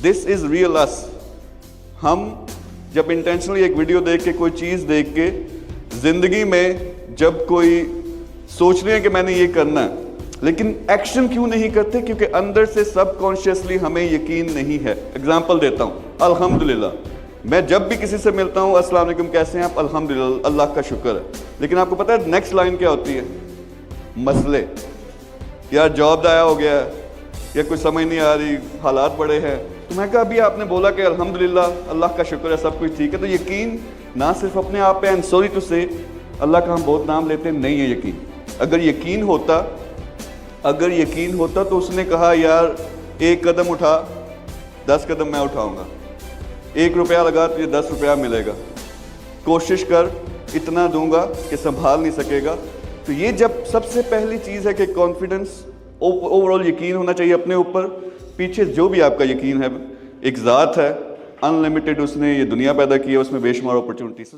This is real अस। हम जब intentionally एक वीडियो देख के, कोई चीज़ देख के ज़िंदगी में जब कोई सोच रहे हैं कि मैंने ये करना है, लेकिन एक्शन क्यों नहीं करते? क्योंकि अंदर से सबकॉन्शियसली हमें यकीन नहीं है। एग्जाम्पल देता हूँ, अल्हम्दुलिल्लाह। मैं जब भी किसी से मिलता हूँ, अस्सलाम वालेकुम, कैसे हैं आप? अल्हम्दुलिल्लाह, अल्लाह का शुक्र है। लेकिन आपको पता है नेक्स्ट लाइन क्या होती है? मसले, यार जॉब दाया हो गया है, या कुछ समझ नहीं आ रही, हालात बड़े हैं। तो मैं कहा अभी आपने बोला कि अल्हम्दुलिल्लाह, अल्लाह का शुक्र है, सब कुछ ठीक है। तो यकीन ना सिर्फ अपने आप पे, एंड सॉरी टू से, अल्लाह का हम बहुत नाम लेते हैं, नहीं है यकीन। अगर यकीन होता तो उसने कहा यार एक कदम उठा, 10 कदम मैं उठाऊंगा, 1 रुपया लगा तो ये 10 रुपया मिलेगा, कोशिश कर, इतना दूंगा कि संभाल नहीं सकेगा। तो ये जब सबसे पहली चीज़ है कि कॉन्फिडेंस, ओवरऑल यकीन होना चाहिए अपने ऊपर। पीछे जो भी आपका यकीन है, एक ज़ात है अनलिमिटेड, उसने ये दुनिया पैदा की है, उसमें बेशुमार अपॉर्चुनिटीज।